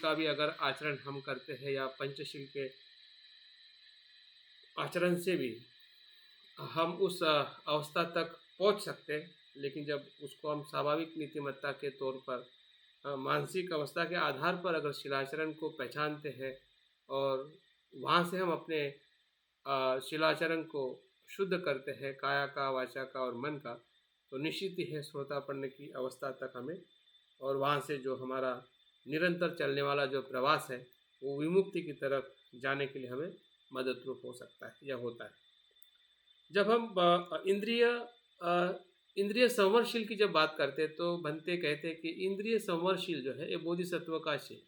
का भी अगर आचरण हम करते हैं या पंचशील के आचरण से भी हम उस अवस्था तक पहुंच सकते हैं, लेकिन जब उसको हम स्वाभाविक नीतिमत्ता के तौर पर मानसिक अवस्था के आधार पर अगर शिलाचरण को पहचानते हैं और वहाँ से हम अपने शिलाचरण को शुद्ध करते हैं, काया का, वाचा का और मन का, तो निश्चित ही है श्रोतापन्न की अवस्था तक हमें, और वहाँ से जो हमारा निरंतर चलने वाला जो प्रवास है वो विमुक्ति की तरफ जाने के लिए हमें मददरूप हो सकता है या होता है। जब हम इंद्रिय संवरशील की जब बात करते हैं तो भंते कहते हैं कि इंद्रिय संवरशील जो है ये बोधिसत्व का शील,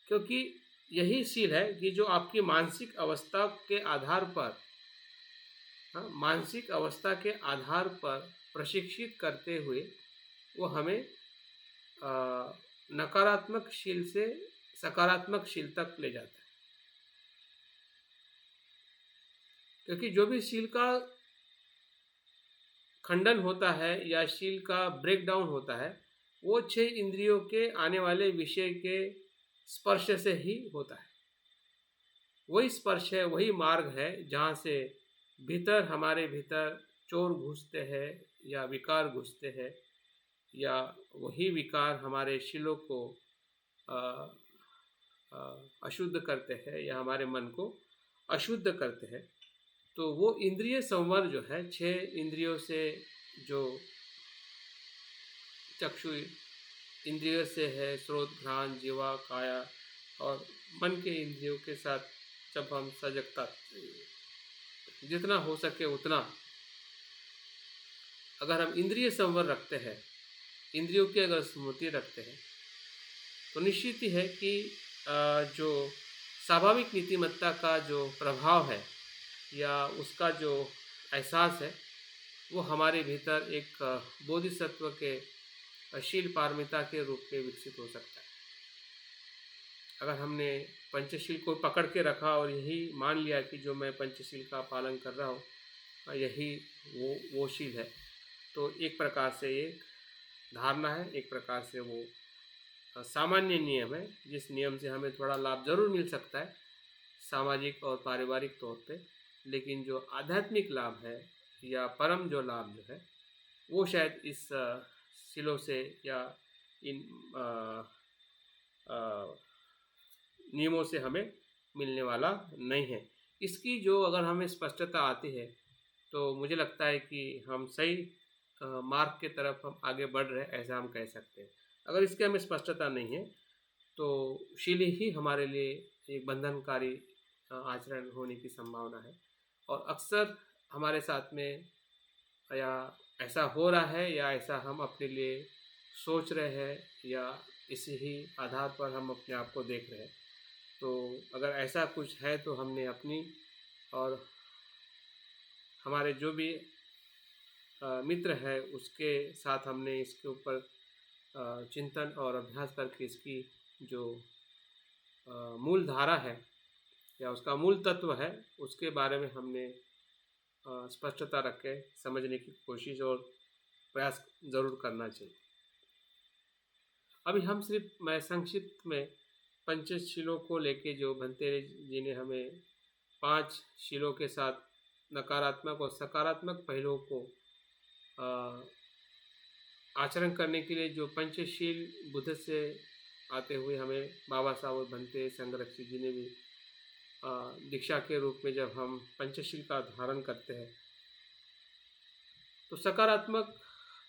क्योंकि यही शील है कि जो आपकी मानसिक अवस्था के आधार पर, हाँ, मानसिक अवस्था के आधार पर प्रशिक्षित करते हुए वो हमें नकारात्मक शील से सकारात्मक शील तक ले जाता है। क्योंकि जो भी शील का खंडन होता है या शील का ब्रेकडाउन होता है वो 6 इंद्रियों के आने वाले विषय के स्पर्श से ही होता है। वही स्पर्श है, वही मार्ग है जहाँ से भीतर, हमारे भीतर चोर घुसते हैं या विकार घुसते हैं, या वही विकार हमारे शीलों को अशुद्ध करते हैं या हमारे मन को अशुद्ध करते हैं। तो वो इंद्रिय संवर जो है 6 इंद्रियों से, जो चक्षु इंद्रिय से है, श्रोत, घ्राण, जीवा, काया और मन के इंद्रियों के साथ जब हम सजगता, जितना हो सके उतना अगर हम इंद्रिय संवर रखते हैं, इंद्रियों की अगर स्मृति रखते हैं, तो निश्चित ही है कि जो स्वाभाविक नीतिमत्ता का जो प्रभाव है या उसका जो एहसास है वो हमारे भीतर एक बोधिसत्व के शील पारमिता के रूप में विकसित हो सकता है। अगर हमने पंचशील को पकड़ के रखा और यही मान लिया कि जो मैं पंचशील का पालन कर रहा हूँ यही वो शील है, तो एक प्रकार से एक धारणा है, एक प्रकार से वो सामान्य नियम है, जिस नियम से हमें थोड़ा लाभ जरूर मिल सकता है सामाजिक और पारिवारिक तौर पे, लेकिन जो आध्यात्मिक लाभ है या परम जो लाभ जो है वो शायद इस शीलों से या इन नियमों से हमें मिलने वाला नहीं है। इसकी जो अगर हमें स्पष्टता आती है तो मुझे लगता है कि हम सही मार्ग के तरफ हम आगे बढ़ रहे हैं, ऐसा हम कह सकते हैं। अगर इसकी हमें स्पष्टता नहीं है तो शील ही हमारे लिए एक बंधनकारी आचरण होने की संभावना है, और अक्सर हमारे साथ में या ऐसा हो रहा है या ऐसा हम अपने लिए सोच रहे हैं या इसी ही आधार पर हम अपने आप को देख रहे हैं। तो अगर ऐसा कुछ है तो हमने अपनी और हमारे जो भी मित्र है उसके साथ हमने इसके ऊपर चिंतन और अभ्यास करके इसकी जो मूल धारा है या उसका मूल तत्व है उसके बारे में हमने स्पष्टता रख के समझने की कोशिश और प्रयास ज़रूर करना चाहिए। अभी हम मैं संक्षिप्त में पंचशीलों को लेके जो भंते जी ने हमें 5 शीलों के साथ नकारात्मक और सकारात्मक पहलुओं को आचरण करने के लिए जो पंचशील बुद्ध से आते हुए हमें बाबा साहब भंते संगरक्षी जी ने भी दीक्षा के रूप में जब हम पंचशील का धारण करते हैं तो सकारात्मक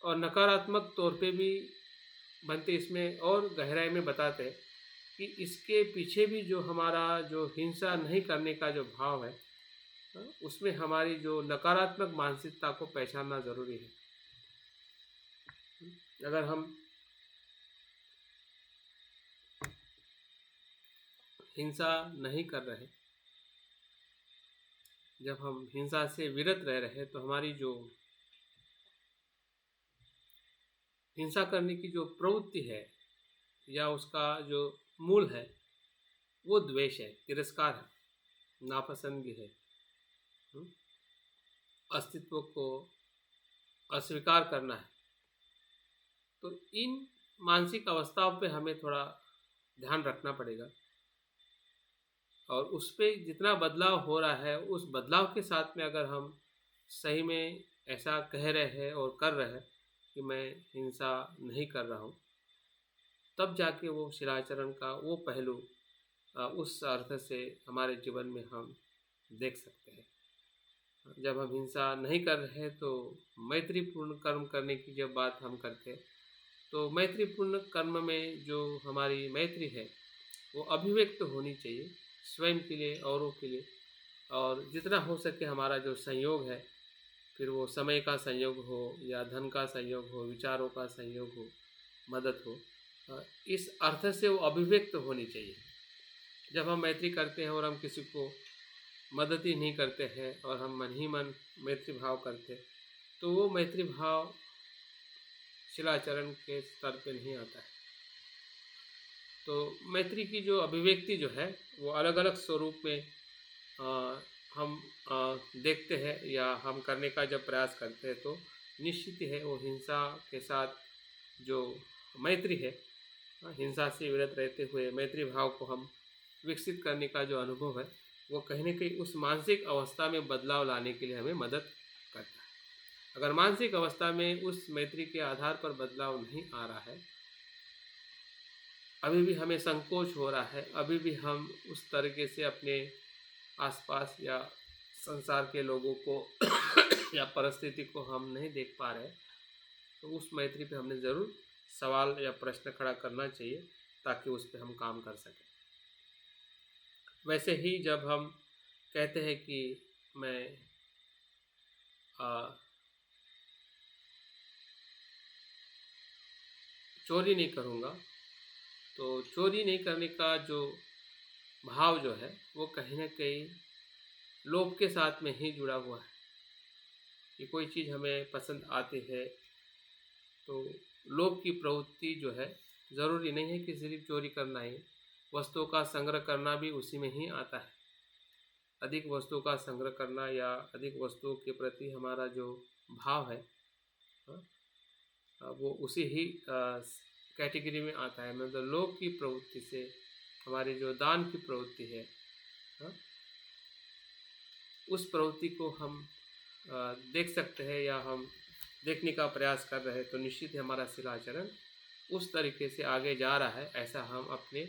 और नकारात्मक तौर पे भी भंते इसमें और गहराई में बताते हैं कि इसके पीछे भी जो हमारा जो हिंसा नहीं करने का जो भाव है उसमें हमारी जो नकारात्मक मानसिकता को पहचानना ज़रूरी है। अगर हम हिंसा नहीं कर रहे, जब हम हिंसा से विरत रह रहे तो हमारी जो हिंसा करने की जो प्रवृत्ति है या उसका जो मूल है वो द्वेष है, तिरस्कार है, नापसंदगी है, अस्तित्व को अस्वीकार करना है। तो इन मानसिक अवस्थाओं पे हमें थोड़ा ध्यान रखना पड़ेगा और उस पे जितना बदलाव हो रहा है, उस बदलाव के साथ में अगर हम सही में ऐसा कह रहे हैं और कर रहे हैं कि मैं हिंसा नहीं कर रहा हूँ, तब जाके वो शिलाचरण का वो पहलू उस अर्थ से हमारे जीवन में हम देख सकते हैं। जब हम हिंसा नहीं कर रहे हैं तो मैत्रीपूर्ण कर्म करने की जब बात हम करते हैं, तो मैत्रीपूर्ण कर्म में जो हमारी मैत्री है वो अभिव्यक्त होनी चाहिए स्वयं के लिए, औरों के लिए, और जितना हो सके हमारा जो संयोग है, फिर वो समय का संयोग हो या धन का संयोग हो, विचारों का संयोग हो, मदद हो, इस अर्थ से वो अभिव्यक्त होनी चाहिए। जब हम मैत्री करते हैं और हम किसी को मदद ही नहीं करते हैं और हम मन ही मन मैत्री भाव करते हैं, तो वो मैत्री भाव शिलाचरण के स्तर पे नहीं आता है। तो मैत्री की जो अभिव्यक्ति जो है वो अलग अलग स्वरूप में हम देखते हैं या हम करने का जब प्रयास करते हैं, तो निश्चित ही है वो हिंसा के साथ जो मैत्री है, हिंसा से विरत रहते हुए मैत्री भाव को हम विकसित करने का जो अनुभव है, वो कहीं न कहीं उस मानसिक अवस्था में बदलाव लाने के लिए हमें मदद करता है। अगर मानसिक अवस्था में उस मैत्री के आधार पर बदलाव नहीं आ रहा है, अभी भी हमें संकोच हो रहा है, अभी भी हम उस तरीके से अपने आसपास या संसार के लोगों को या परिस्थिति को हम नहीं देख पा रहे, तो उस मैत्री पे हमने ज़रूर सवाल या प्रश्न खड़ा करना चाहिए ताकि उस पे हम काम कर सकें। वैसे ही जब हम कहते हैं कि मैं चोरी नहीं करूँगा, तो चोरी नहीं करने का जो भाव जो है वो कहीं न कहीं लोभ के साथ में ही जुड़ा हुआ है कि कोई चीज़ हमें पसंद आती है, तो लोभ की प्रवृत्ति जो है, ज़रूरी नहीं है कि सिर्फ चोरी करना ही, वस्तुओं का संग्रह करना भी उसी में ही आता है। अधिक वस्तुओं का संग्रह करना या अधिक वस्तुओं के प्रति हमारा जो भाव है, वो उसी ही कैटेगरी में आता है। मतलब लोभ की प्रवृत्ति से हमारी जो दान की प्रवृत्ति है, उस प्रवृत्ति को हम देख सकते हैं या हम देखने का प्रयास कर रहे हैं, तो निश्चित ही हमारा शिलाचरण उस तरीके से आगे जा रहा है, ऐसा हम अपने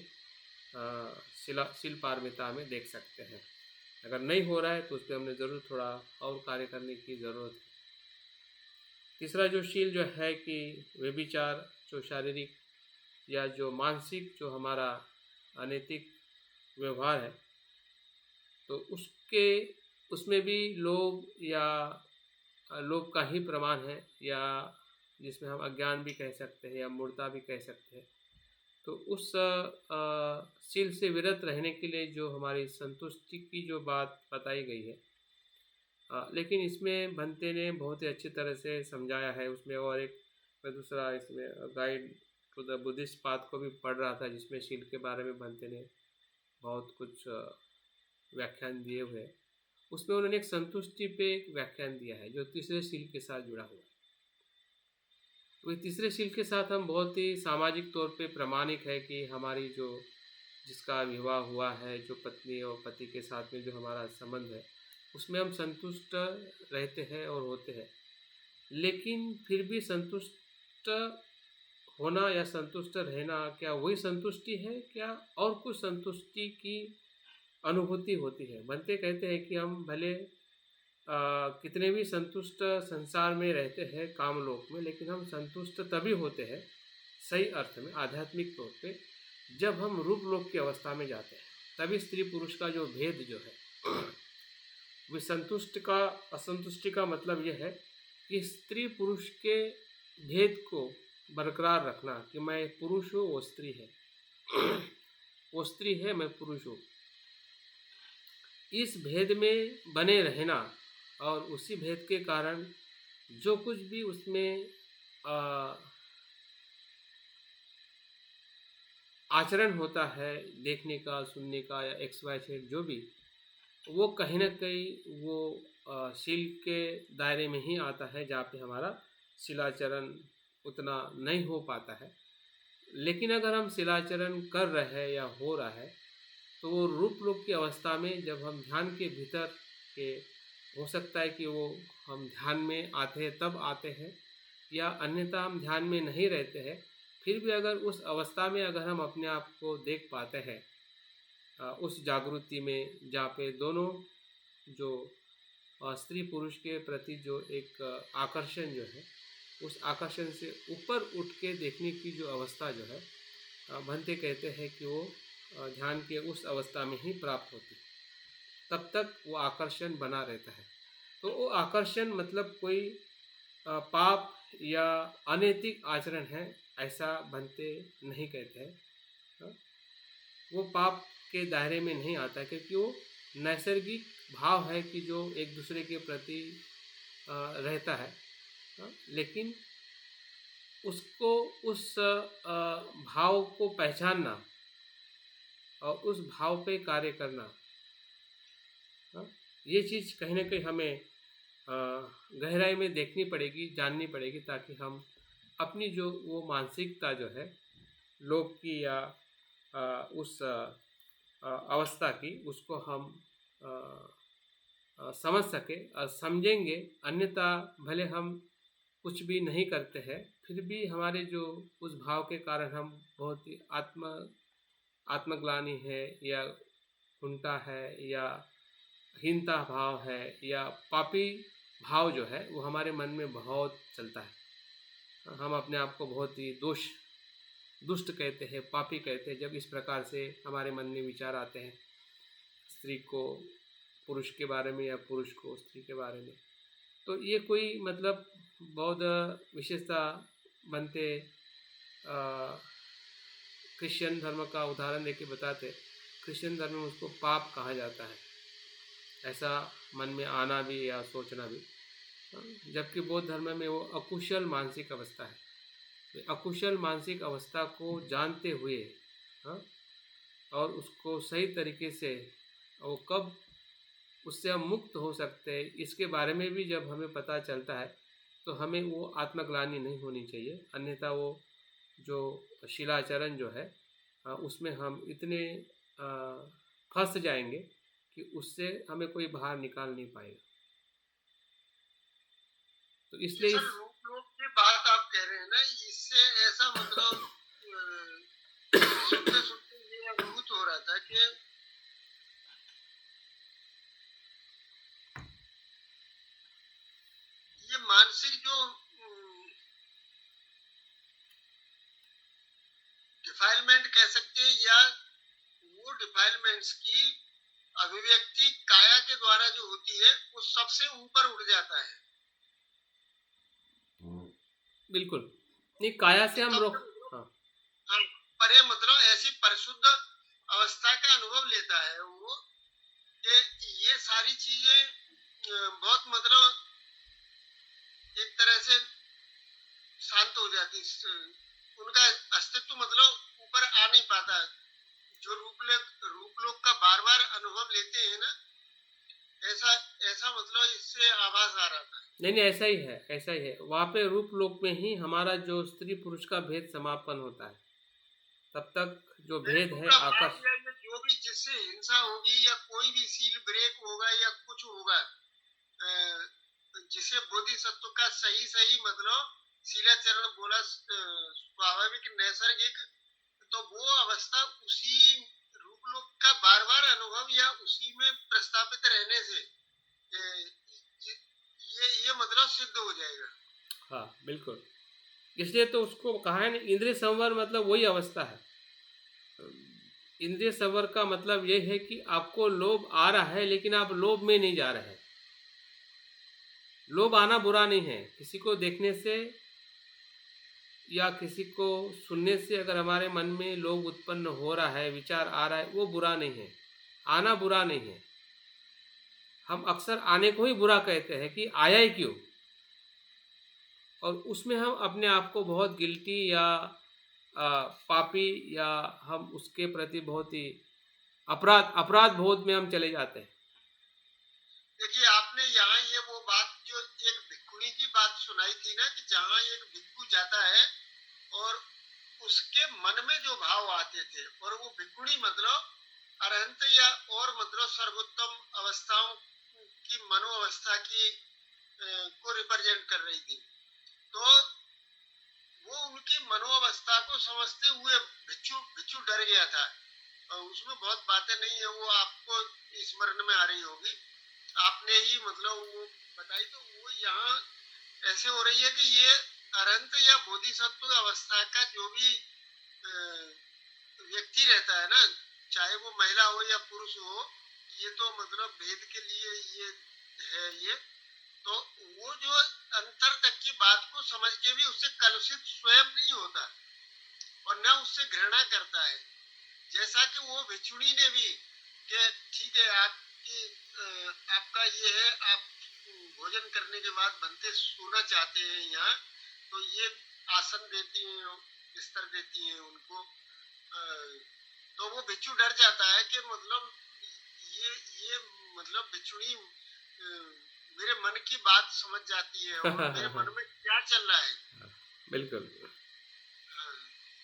शिल्पारमिता में देख सकते हैं। अगर नहीं हो रहा है तो उस पर हमने ज़रूर थोड़ा और कार्य करने की ज़रूरत है। तीसरा जो शील जो है कि व्यभिचार, जो शारीरिक या जो मानसिक जो हमारा अनैतिक व्यवहार है, तो उसमें भी लोभ या लोभ का ही प्रमाण है, या जिसमें हम अज्ञान भी कह सकते हैं या मूर्ता भी कह सकते हैं। तो उस शील से विरत रहने के लिए जो हमारी संतुष्टि की जो बात बताई गई है, लेकिन इसमें भंते ने बहुत ही अच्छी तरह से समझाया है उसमें। और एक मैं दूसरा इसमें guide to the Buddhist path को भी पढ़ रहा था, जिसमें शील के बारे में भंते ने बहुत कुछ व्याख्यान दिए हुए हैं। उसमें उन्होंने एक संतुष्टि पे एक व्याख्यान दिया है जो तीसरे शील के साथ जुड़ा हुआ है। तो तीसरे शील के साथ हम बहुत ही सामाजिक तौर पे प्रामाणिक है कि हमारी जो जिसका विवाह हुआ है, जो पत्नी और पति के साथ में जो हमारा संबंध है, उसमें हम संतुष्ट रहते हैं और होते हैं। लेकिन फिर भी संतुष्ट होना या संतुष्ट रहना क्या वही संतुष्टि है, क्या और कुछ संतुष्टि की अनुभूति होती है? बनते कहते हैं कि हम भले कितने भी संतुष्ट संसार में रहते हैं कामलोक में, लेकिन हम संतुष्ट तभी होते हैं सही अर्थ में आध्यात्मिक तौर पे जब हम रूप लोक की अवस्था में जाते हैं। तभी स्त्री पुरुष का जो भेद जो है, विसंतुष्ट का असंतुष्टि का मतलब यह है कि स्त्री पुरुष के भेद को बरकरार रखना कि मैं पुरुष हूँ, वो स्त्री है, वो स्त्री है, मैं पुरुष हूँ। इस भेद में बने रहना और उसी भेद के कारण जो कुछ भी उसमें आचरण होता है, देखने का, सुनने का या XYZ जो भी, वो कहीं न कहीं वो शील के दायरे में ही आता है, जहाँ पे हमारा शिलाचरण उतना नहीं हो पाता है। लेकिन अगर हम शिलाचरण कर रहे हैं या हो रहा है, तो वो रूप लोक की अवस्था में जब हम ध्यान के भीतर के, हो सकता है कि वो हम ध्यान में आते हैं तब आते हैं, या अन्यथा हम ध्यान में नहीं रहते हैं, फिर भी अगर उस अवस्था में अगर हम अपने आप को देख पाते हैं, उस जागृति में जहाँ पे दोनों जो स्त्री पुरुष के प्रति जो एक आकर्षण जो है, उस आकर्षण से ऊपर उठ के देखने की जो अवस्था जो है, भंते कहते हैं कि वो ध्यान के उस अवस्था में ही प्राप्त होती है। तब तक वो आकर्षण बना रहता है। तो वो आकर्षण मतलब कोई पाप या अनैतिक आचरण है, ऐसा भंते नहीं कहते हैं। हाँ, वो पाप के दायरे में नहीं आता, क्योंकि वो नैसर्गिक भाव है कि जो एक दूसरे के प्रति रहता है। हाँ, लेकिन उसको उस भाव को पहचानना और उस भाव पे कार्य करना, हाँ, ये चीज़ कहीं ना कहीं हमें गहराई में देखनी पड़ेगी, जाननी पड़ेगी, ताकि हम अपनी जो वो मानसिकता जो है लोक की या उस अवस्था की, उसको हम समझ सके और समझेंगे। अन्यथा भले हम कुछ भी नहीं करते हैं, फिर भी हमारे जो उस भाव के कारण हम बहुत ही आत्मग्लानि है, या कुंठा है, या हीनता भाव है, या पापी भाव जो है वो हमारे मन में बहुत चलता है। हम अपने आप को बहुत ही दुष्ट कहते हैं, पापी कहते हैं, जब इस प्रकार से हमारे मन में विचार आते हैं स्त्री को पुरुष के बारे में या पुरुष को स्त्री के बारे में। तो ये कोई मतलब बहुत विशेषता बनते क्रिश्चियन धर्म का उदाहरण देके बताते, क्रिश्चियन धर्म में उसको पाप कहा जाता है, ऐसा मन में आना भी या सोचना भी। जबकि बौद्ध धर्म में वो अकुशल मानसिक अवस्था है। तो अकुशल मानसिक अवस्था को जानते हुए, हाँ, और उसको सही तरीके से वो कब उससे हम मुक्त हो सकते हैं, इसके बारे में भी जब हमें पता चलता है, तो हमें वो आत्मग्लानि नहीं होनी चाहिए। अन्यथा वो जो शिलाचरण जो है, उसमें हम इतने फंस जाएंगे कि उससे हमें कोई बाहर निकाल नहीं पाएगा। तो इसलिए सर रूप लोक की बात आप कह रहे हैं ना, इससे ऐसा मतलब सुनते सुनते ये अनुभूत हो रहा था कि ये मानसिक जो डिफाइलमेंट कह सकते हैं, या वो डिफाइलमेंट्स की अभिव्यक्ति काया के द्वारा जो होती है, वो सबसे ऊपर उठ जाता है। बिल्कुल नहीं, काया से हम रोक, हाँ, हाँ, पर ये मतलब ऐसी परिशुद्ध अवस्था का अनुभव लेता है वो, कि ये सारी चीजें बहुत मतलब एक तरह से शांत हो जाती, उनका अस्तित्व मतलब ऊपर आ नहीं पाता। जो रूप लोक का बार बार अनुभव लेते हैं ना, ऐसा ऐसा मतलब इससे आभास आ रहा था। नहीं, ऐसा ही है, ऐसा ही है। वहाँ पे रूप लोक में ही हमारा जो स्त्री पुरुष का भेद समापन होता है। तब तक जो भेद है आकाश, जो भी जिससे हिंसा होगी या कोई भी सील ब्रेक होगा या कुछ होगा, जिसे बोधिसत्व का सही सही मतलब शीलाचरण बोला स्वाभाविक नैसर्गिक, तो वो अवस्था उसी रूप लोक का बार बार अनुभव या उसी में प्रस्थापित रहने से ये मतलब सिद्ध हो जाएगा। हाँ बिल्कुल। इसलिए तो उसको कहा है ना, इंद्रिय संवर मतलब वही अवस्था है। इंद्रिय संवर का मतलब ये है कि आपको लोभ आ रहा है, लेकिन आप लोभ में नहीं जा रहे हैं। लोभ आना बुरा नहीं है। किसी को देखने से या किसी को सुनने से अगर हमारे मन में लोभ उत्पन्न हो रहा है, विचार आ रहा है, वो बुरा नहीं है। आना बुरा नहीं है। हम अक्सर आने को ही बुरा कहते हैं कि आया ही क्यों, और उसमें हम अपने आप को बहुत गिल्टी या पापी, या हम उसके प्रति बहुत ही अपराध बोध में हम चले जाते हैं। देखिए आपने यहाँ ये वो बात जो एक भिक्षुणी की बात सुनाई थी ना, कि जहाँ एक भिक्षु छूट जाता है और उसके मन में जो भाव आते थे, और वो भिक्षुणी मतलब अरहंत या और मतलब सर्वोत्तम अवस्थाओं की मनोअवस्था की को रिप्रेजेंट कर रही थी। तो वो उनकी मनोअवस्था को समझते हुए भिक्षु भिक्षु डर गया था। और उसमें बहुत बातें नहीं है, वो आपको स्मरण में आ रही होगी, आपने ही मतलब वो बताई। तो वो यहाँ ऐसे हो रही है कि ये अरहंत या बोधिसत्व अवस्था का जो भी व्यक्ति रहता है ना, चाहे वो महिला हो या पुरुष हो, ये तो मतलब भेद के लिए ये है ये। तो वो जो अंतर तक की बात को समझ के भी उससे कलुषित स्वयं नहीं होता और न उससे घृणा करता है, जैसा कि वो भिक्षुणी ने भी कि ठीक है आपकी आपका ये है, आप भोजन करने के बाद बनते सोना चाहते हैं यहाँ, तो ये आसन देती हैं, बिस्तर देती हैं उनको। तो वो भिक्षु डर जाता है कि मतलब ये मतलब भिक्षुणी मेरे मन की बात समझ जाती है और मेरे मन में क्या चल रहा है। बिल्कुल। हाँ,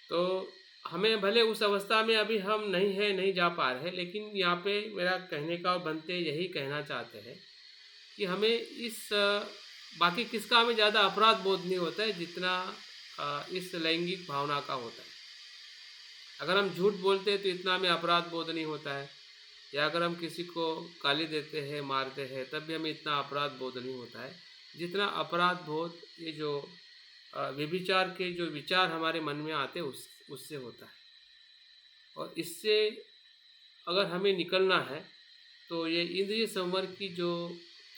तो हमें भले उस अवस्था में अभी हम नहीं है, नहीं जा पा रहे, लेकिन यहाँ पे मेरा कहने का और बनते यही कहना चाहते हैं कि हमें इस बाकी किसका हमें ज़्यादा अपराध बोध नहीं होता है जितना इस लैंगिक भावना का होता है। अगर हम झूठ बोलते हैं तो इतना हमें अपराध बोध नहीं होता है, या अगर हम किसी को गाली देते हैं, मारते हैं, तब भी हमें इतना अपराध बोध नहीं होता है जितना अपराध बोध ये जो व्यभिचार के जो विचार हमारे मन में आते हैं उससे होता है। और इससे अगर हमें निकलना है तो ये इंद्रिय संवर की जो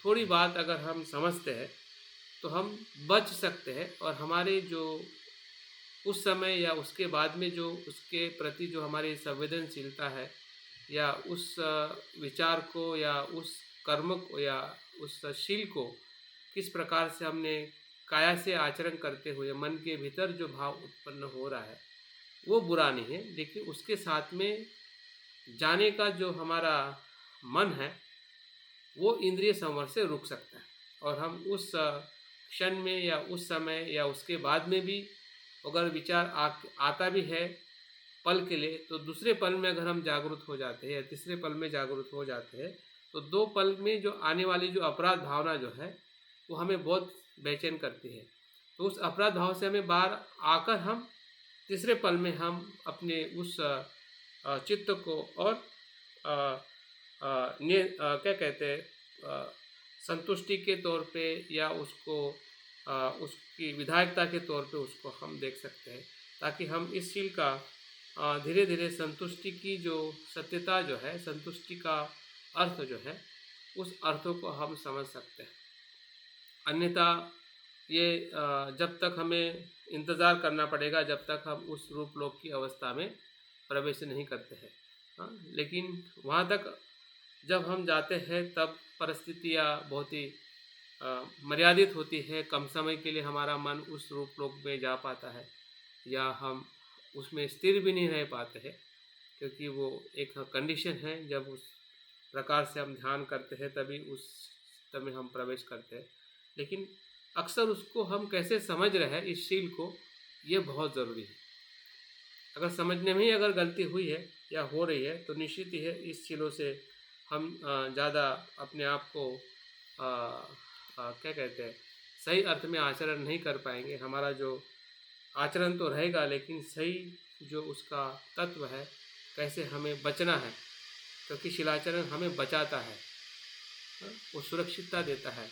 थोड़ी बात अगर हम समझते हैं तो हम बच सकते हैं, और हमारे जो उस समय या उसके बाद में जो उसके प्रति जो हमारी संवेदनशीलता है, या उस विचार को या उस कर्म को या उस शील को किस प्रकार से हमने काया से आचरण करते हुए मन के भीतर जो भाव उत्पन्न हो रहा है वो बुरा नहीं है, लेकिन उसके साथ में जाने का जो हमारा मन है वो इंद्रिय संवर से रुक सकता है, और हम उस क्षण में या उस समय या उसके बाद में भी अगर विचार आता भी है पल के लिए, तो दूसरे पल में अगर हम जागरूक हो जाते हैं या तीसरे पल में जागरूक हो जाते हैं तो दो पल में जो आने वाली जो अपराध भावना जो है वो हमें बहुत बेचैन करती है। तो उस अपराध भाव से हमें बाहर आकर हम तीसरे पल में हम अपने उस चित्त को और क्या कहते हैं संतुष्टि के तौर पे या उसको उसकी विधायकता के तौर पे उसको हम देख सकते हैं, ताकि हम इस शील का धीरे धीरे संतुष्टि की जो सत्यता जो है, संतुष्टि का अर्थ जो है, उस अर्थों को हम समझ सकते हैं। अन्यथा ये जब तक हमें इंतज़ार करना पड़ेगा जब तक हम उस रूपलोक की अवस्था में प्रवेश नहीं करते हैं। हाँ, लेकिन वहाँ तक जब हम जाते हैं तब परिस्थितियाँ बहुत ही मर्यादित होती है, कम समय के लिए हमारा मन उस रूपलोक में जा पाता है, या हम उसमें स्थिर भी नहीं रह पाते हैं, क्योंकि वो एक कंडीशन है, जब उस प्रकार से हम ध्यान करते हैं तभी उस समय हम प्रवेश करते हैं। लेकिन अक्सर उसको हम कैसे समझ रहे हैं इस शील को, ये बहुत ज़रूरी है। अगर समझने में ही अगर गलती हुई है या हो रही है तो निश्चित ही है इस शीलों से हम ज़्यादा अपने आप को क्या कहते हैं सही अर्थ में आचरण नहीं कर पाएंगे। हमारा जो आचरण तो रहेगा, लेकिन सही जो उसका तत्व है, कैसे हमें बचना है, क्योंकि शिलाचरण हमें बचाता है, वो सुरक्षितता देता है।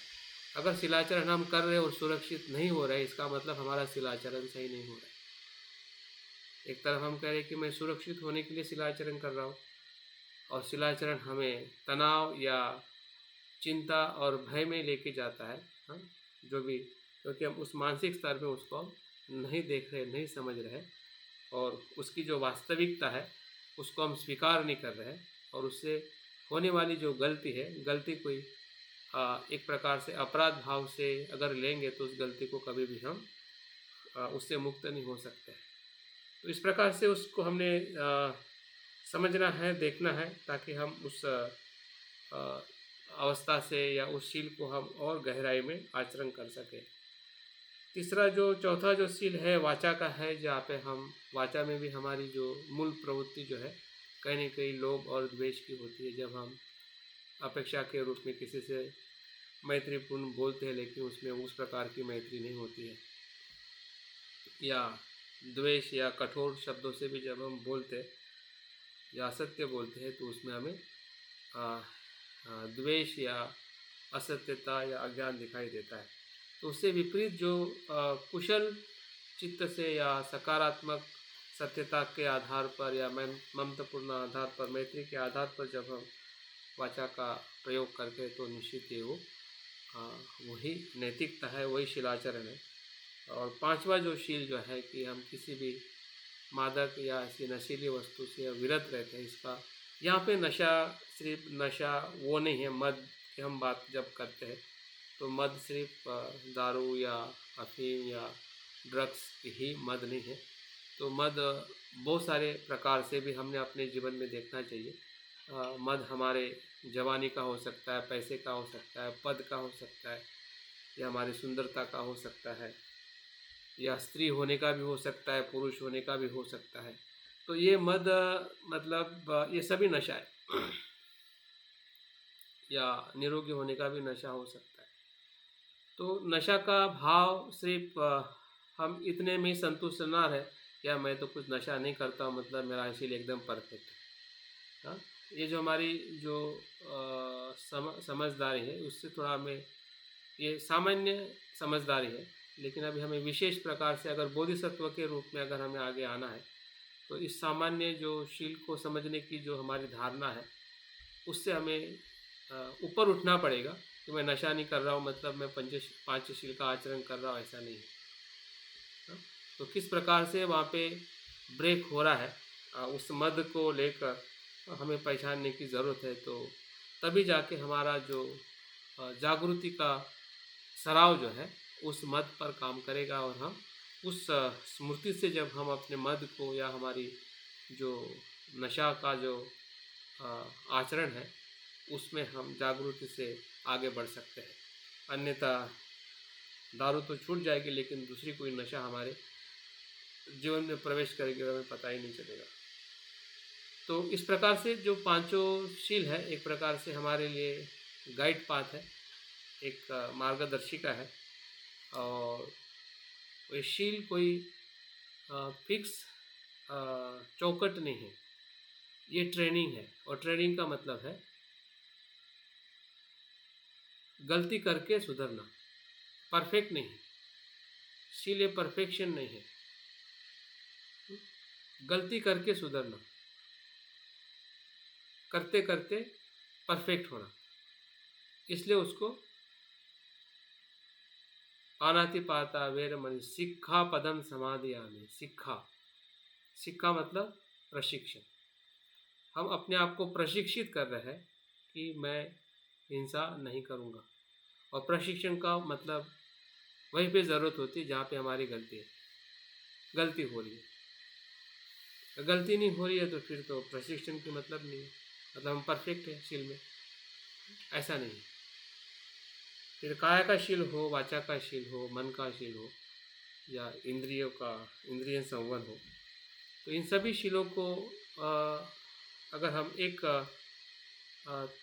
अगर शिलाचरण हम कर रहे और सुरक्षित नहीं हो रहे, इसका मतलब हमारा शिलाचरण सही नहीं हो रहा है। एक तरफ हम कह रहे हैं कि मैं सुरक्षित होने के लिए शिलाचरण कर रहा हूँ, और शिलाचरण हमें तनाव या चिंता और भय में लेके जाता है। हाँ, जो भी, क्योंकि हम उस मानसिक स्तर पे उसको नहीं देख रहे, नहीं समझ रहे, और उसकी जो वास्तविकता है उसको हम स्वीकार नहीं कर रहे, और उससे होने वाली जो गलती है, गलती कोई एक प्रकार से अपराध भाव से अगर लेंगे तो उस गलती को कभी भी हम उससे मुक्त नहीं हो सकते। तो इस प्रकार से उसको हमने समझना है, देखना है, ताकि हम उस अवस्था से या उस शील को हम और गहराई में आचरण कर सकें। तीसरा जो चौथा जो शील है वाचा का है, जहाँ पे हम वाचा में भी हमारी जो मूल प्रवृत्ति जो है कहीं न कहीं लोभ और द्वेष की होती है। जब हम अपेक्षा के रूप में किसी से मैत्रीपूर्ण बोलते हैं लेकिन उसमें उस प्रकार की मैत्री नहीं होती है, या द्वेष या कठोर शब्दों से भी जब हम बोलते हैं या असत्य बोलते हैं तो उसमें हमें द्वेष या असत्यता या अज्ञान दिखाई देता है। तो उससे विपरीत जो कुशल चित्त से या सकारात्मक सत्यता के आधार पर या ममतापूर्ण आधार पर, मैत्री के आधार पर जब हम वाचा का प्रयोग करते हैं तो निश्चित ही वो वही नैतिकता है, वही शिलाचरण है। और पांचवा जो शील जो है कि हम किसी भी मादक या ऐसी नशीली वस्तु से विरत रहते हैं। इसका यहाँ पे नशा सिर्फ नशा वो नहीं है, मद की हम बात जब करते हैं तो मद सिर्फ दारू या अफीम या ड्रग्स ही मद नहीं है। तो मद बहुत सारे प्रकार से भी हमने अपने जीवन में देखना चाहिए। मद हमारे जवानी का हो सकता है, पैसे का हो सकता है, पद का हो सकता है, या हमारी सुंदरता का हो सकता है, या स्त्री होने का भी हो सकता है, पुरुष होने का भी हो सकता है। तो ये मद मतलब ये सभी नशा है या निरोगी होने का भी नशा हो सकता है। तो नशा का भाव सिर्फ हम इतने में ही संतुष्ट ना रहे, या मैं तो कुछ नशा नहीं करता हूँ मतलब मेरा इसीलिए एकदम परफेक्ट है। हाँ, ये जो हमारी जो समझदारी है उससे थोड़ा हमें, ये सामान्य समझदारी है, लेकिन अभी हमें विशेष प्रकार से अगर बोधिसत्व के रूप में अगर हमें आगे आना है तो इस सामान्य जो शील को समझने की जो हमारी धारणा है उससे हमें ऊपर उठना पड़ेगा कि मैं नशा नहीं कर रहा हूँ मतलब मैं पंचशील का आचरण कर रहा हूँ, ऐसा नहीं है। हाँ? तो किस प्रकार से वहाँ पे ब्रेक हो रहा है उस मद को लेकर हमें पहचानने की ज़रूरत है। तो तभी जाके हमारा जो जागृति का सराव जो है उस मद पर काम करेगा, और हम उस स्मृति से जब हम अपने मद को या हमारी जो नशा का जो आचरण है उसमें हम जागृति से आगे बढ़ सकते हैं। अन्यथा दारू तो छूट जाएगी लेकिन दूसरी कोई नशा हमारे जीवन में प्रवेश करेगी और हमें पता ही नहीं चलेगा। तो इस प्रकार से जो पांचों शील है एक प्रकार से हमारे लिए गाइड पाथ है, एक मार्गदर्शिका है। और ये शील कोई फिक्स चौकट नहीं है, ये ट्रेनिंग है। और ट्रेनिंग का मतलब है गलती करके सुधरना, परफेक्ट नहीं है। शील ये परफेक्शन नहीं है, गलती करके सुधरना, करते करते परफेक्ट होना। इसलिए उसको पानातिपाता वेरमणि सिक्खा पदम समाधियामि। सिक्खा मतलब प्रशिक्षण। हम अपने आप को प्रशिक्षित कर रहे हैं कि मैं हिंसा नहीं करूँगा। और प्रशिक्षण का मतलब वहीं पे ज़रूरत होती है जहाँ पे हमारी गलती हो रही है। गलती नहीं हो रही है तो फिर तो प्रशिक्षण की मतलब नहीं है, मतलब हम परफेक्ट है शील में, ऐसा नहीं। फिर काया का शील हो, वाचा का शील हो, मन का शील हो, या इंद्रिय संवन हो, तो इन सभी शीलों को अगर हम एक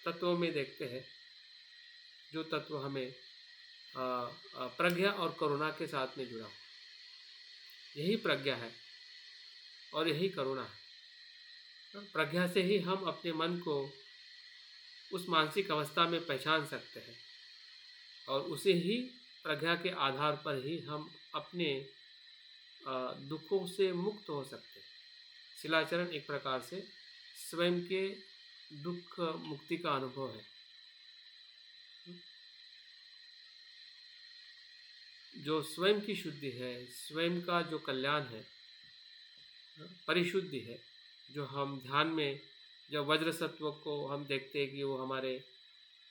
तत्व में देखते हैं, जो तत्व हमें प्रज्ञा और करुणा के साथ में जुड़ा हो, यही प्रज्ञा है और यही करुणा है। प्रज्ञा से ही हम अपने मन को उस मानसिक अवस्था में पहचान सकते हैं, और उसे ही प्रज्ञा के आधार पर ही हम अपने दुखों से मुक्त हो सकते हैं। शिलाचरण एक प्रकार से स्वयं के दुख मुक्ति का अनुभव है। जो स्वयं की शुद्धि है, स्वयं का जो कल्याण है, परिशुद्धि है, जो हम ध्यान में जब वज्र सत्व को हम देखते हैं कि वो हमारे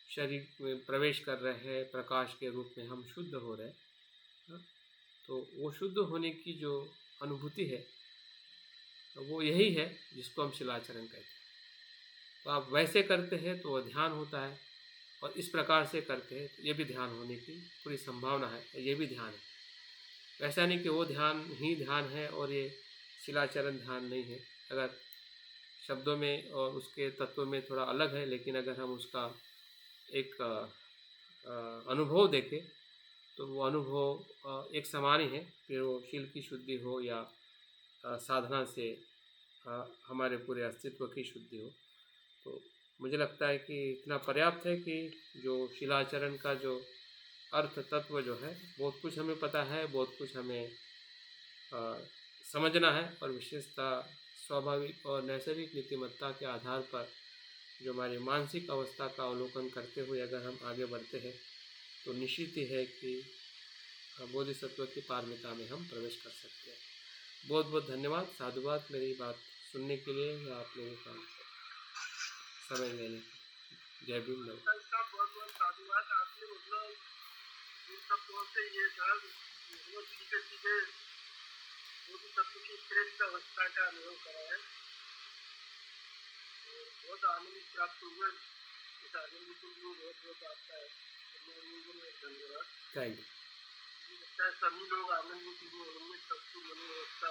शरीर में प्रवेश कर रहे हैं, प्रकाश के रूप में हम शुद्ध हो रहे हैं, तो वो शुद्ध होने की जो अनुभूति है वो यही है जिसको हम शिलाचरण कहते हैं। तो आप वैसे करते हैं तो वो ध्यान होता है, और इस प्रकार से करते हैं तो ये भी ध्यान होने की पूरी संभावना है, ये भी ध्यान है। ऐसा नहीं कि वो ध्यान ही ध्यान है और ये शिलाचरण ध्यान नहीं है। अगर शब्दों में और उसके तत्व में थोड़ा अलग है, लेकिन अगर हम उसका एक अनुभव देखें तो वो अनुभव एक समान ही है। फिर वो शील की शुद्धि हो या साधना से हमारे पूरे अस्तित्व की शुद्धि हो। तो मुझे लगता है कि इतना पर्याप्त है कि जो शिलाचरण का जो अर्थ तत्व जो है, बहुत कुछ हमें पता है, बहुत कुछ हमें समझना है, और विशेषतः स्वाभाविक और नैसर्गिक नीतिमत्ता के आधार पर जो हमारी मानसिक अवस्था का अवलोकन करते हुए अगर हम आगे बढ़ते हैं तो निश्चित ही है कि बोधिसत्व की पारमिता में हम प्रवेश कर सकते हैं। बहुत बहुत धन्यवाद, साधुवाद मेरी बात सुनने के लिए या आप लोगों का समय लेने के लिए। जय भीम। इसका बहुत बहुत साधुवाद। आपने मतलब इन शब्दों से ये सब मतलब सीधे सीधे बोधिसत्व की श्रेष्ठ अवस्था का अनुभव करा है। बहुत आनंद प्राप्त हुआ। इस आनंद को बहुत बहुत आपका धन्यवाद। Thank you. सभी लोग आनंद की होंगे, सबकी मनोवस्था